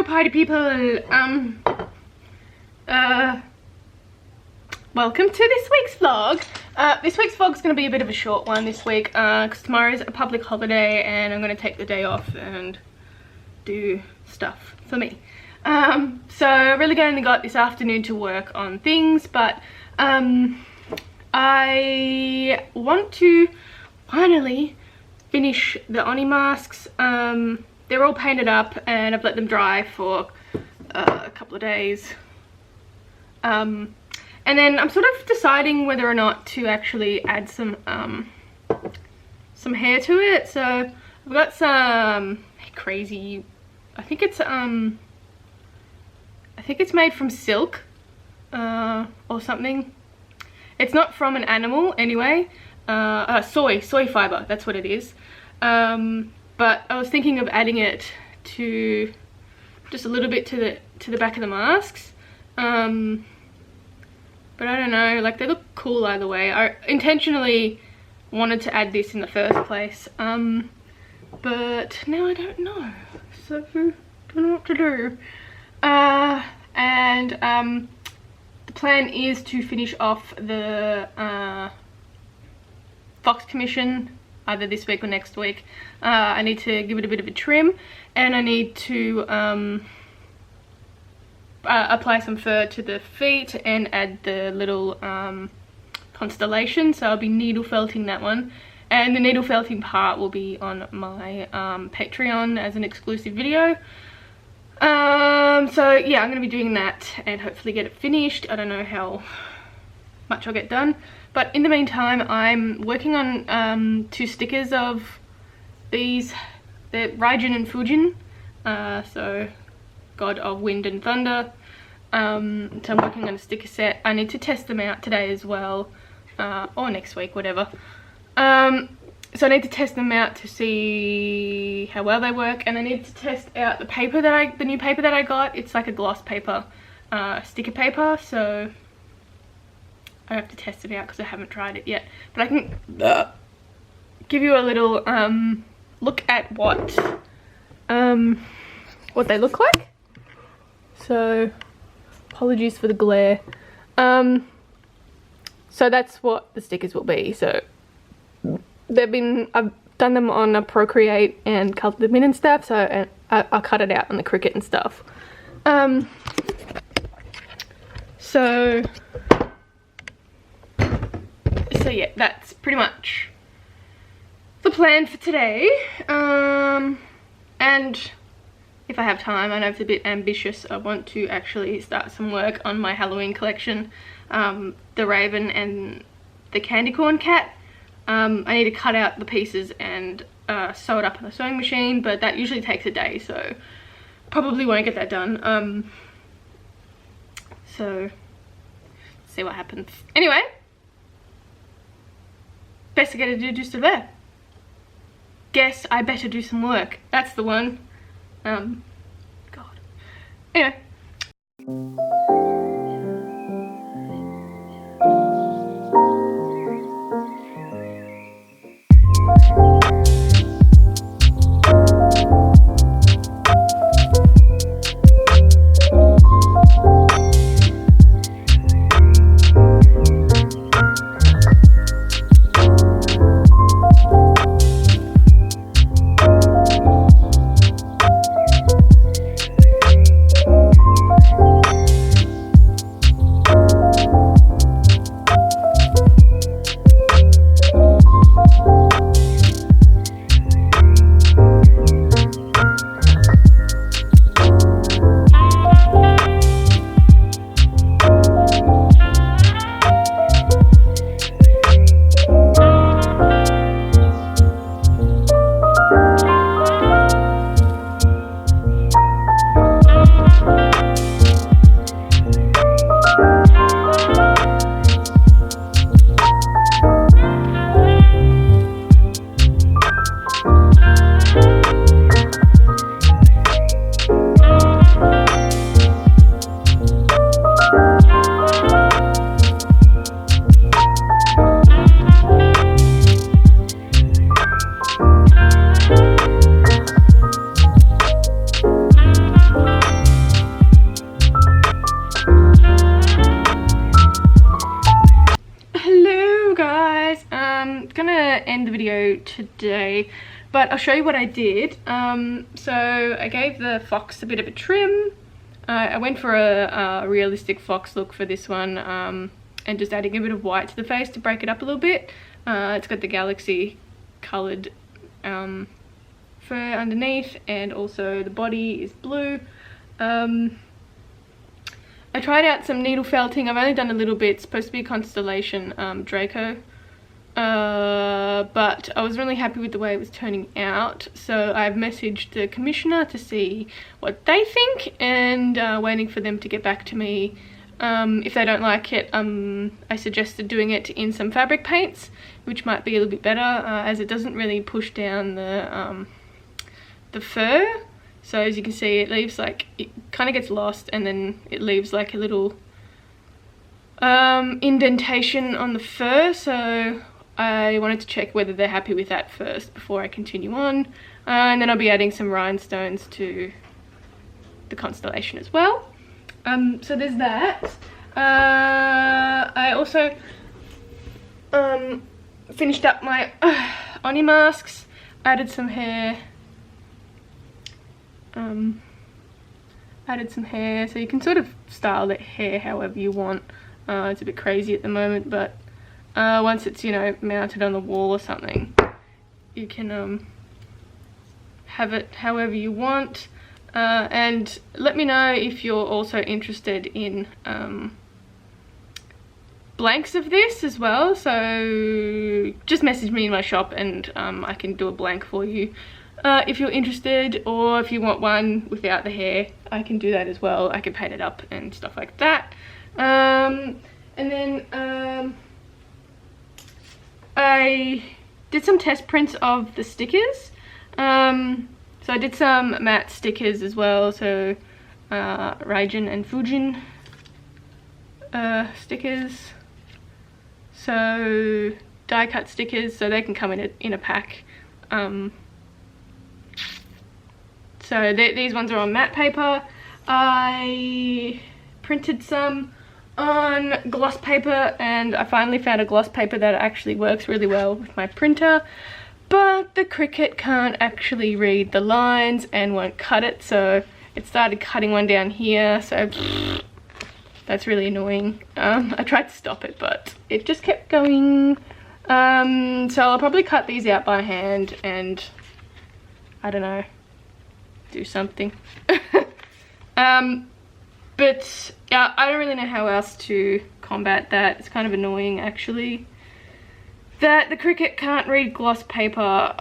Party people, welcome to this week's vlog. This week's vlog is going to be a bit of a short one this week because tomorrow is a public holiday and I'm going to take the day off and do stuff for me. So I really only got this afternoon to work on things, but I want to finally finish the Oni masks. They're all painted up and I've let them dry for a couple of days. And then I'm sort of deciding whether or not to actually add some hair to it. So I've got some crazy, I think it's made from silk or something. It's not from an animal anyway. Soy fiber, that's what it is. But I was thinking of adding it to just a little bit to the back of the masks. But I don't know, like they look cool either way. I intentionally wanted to add this in the first place. But now I don't know. So I don't know what to do. And the plan is to finish off the Fox Commission either this week or next week. I need to give it a bit of a trim and I need to apply some fur to the feet and add the little constellation. So I'll be needle felting that one, and the needle felting part will be on my Patreon as an exclusive video. So yeah, I'm gonna be doing that and hopefully get it finished. I don't know how much I'll get done, but in the meantime I'm working on 2 stickers of these. They're Raijin and Fujin, so god of wind and thunder. So I'm working on a sticker set. I need to test them out today as well, or next week, whatever. So I need to test them out to see how well they work, and I need to test out the paper that the new paper that I got. It's like a gloss paper, sticker paper, so I have to test it out because I haven't tried it yet. But I can give you a little look at what they look like. So apologies for the glare. So that's what the stickers will be. So I've done them on a Procreate and colored them in and stuff, so I cut it out on the Cricut and stuff. So yeah, that's pretty much the plan for today. And if I have time, I know it's a bit ambitious, I want to actually start some work on my Halloween collection, the Raven and the Candy Corn Cat. I need to cut out the pieces and sew it up on the sewing machine, but that usually takes a day, so probably won't get that done. So see what happens. Anyway, best to do just there. Guess I better do some work. That's the one. God. Anyway. Gonna end the video today, but I'll show you what I did. So I gave the fox a bit of a trim. I went for a realistic fox look for this one, and just adding a bit of white to the face to break it up a little bit. It's got the galaxy coloured fur underneath, and also the body is blue. I tried out some needle felting. I've only done a little bit. It's supposed to be a Constellation Draco. But I was really happy with the way it was turning out, so I've messaged the commissioner to see what they think, and waiting for them to get back to me. If they don't like it, I suggested doing it in some fabric paints, which might be a little bit better, as it doesn't really push down the fur. So as you can see, it leaves like, it kind of gets lost, and then it leaves like a little indentation on the fur. So I wanted to check whether they're happy with that first before I continue on, and then I'll be adding some rhinestones to the Constellation as well. So there's that. I also finished up my Oni masks, added some hair, so you can sort of style the hair however you want. It's a bit crazy at the moment, but once it's, you know, mounted on the wall or something, you can have it however you want. And let me know if you're also interested in blanks of this as well. So just message me in my shop, and I can do a blank for you if you're interested, or if you want one without the hair, I can do that as well. I can paint it up and stuff like that. And then I did some test prints of the stickers. So I did some matte stickers as well, so Raijin and Fujin stickers. So die cut stickers, so they can come in a pack. So these ones are on matte paper. I printed some on gloss paper, and I finally found a gloss paper that actually works really well with my printer, but the Cricut can't actually read the lines and won't cut it, so it started cutting one down here, so that's really annoying. I tried to stop it, but it just kept going. So I'll probably cut these out by hand and, I don't know, do something. But yeah, I don't really know how else to combat that. It's kind of annoying actually that the Cricut can't read gloss paper.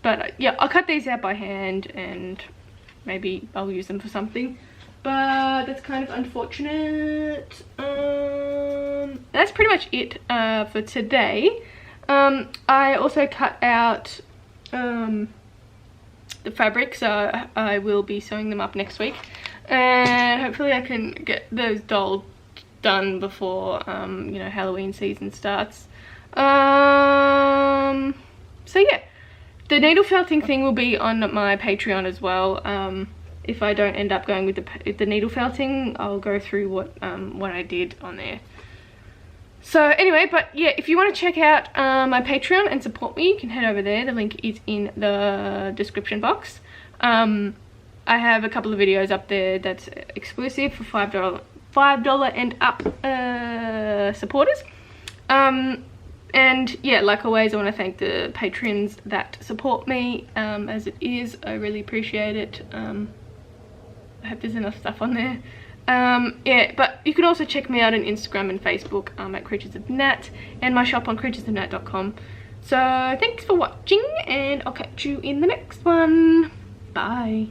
But yeah, I'll cut these out by hand and maybe I'll use them for something. But that's kind of unfortunate. That's pretty much it for today. I also cut out the fabric, so I will be sewing them up next week, and hopefully I can get those dolls done before you know, Halloween season starts. So yeah, the needle felting thing will be on my Patreon as well. If I don't end up going with the needle felting, I'll go through what I did on there. So anyway, but yeah, if you want to check out my Patreon and support me, you can head over there. The link is in the description box. I have a couple of videos up there that's exclusive for $5 and up supporters. And yeah, like always, I want to thank the patrons that support me as it is. I really appreciate it. I hope there's enough stuff on there. Yeah, but you can also check me out on Instagram and Facebook at Creatures of Nat, and my shop on creaturesofnat.com. So thanks for watching, and I'll catch you in the next one. Bye.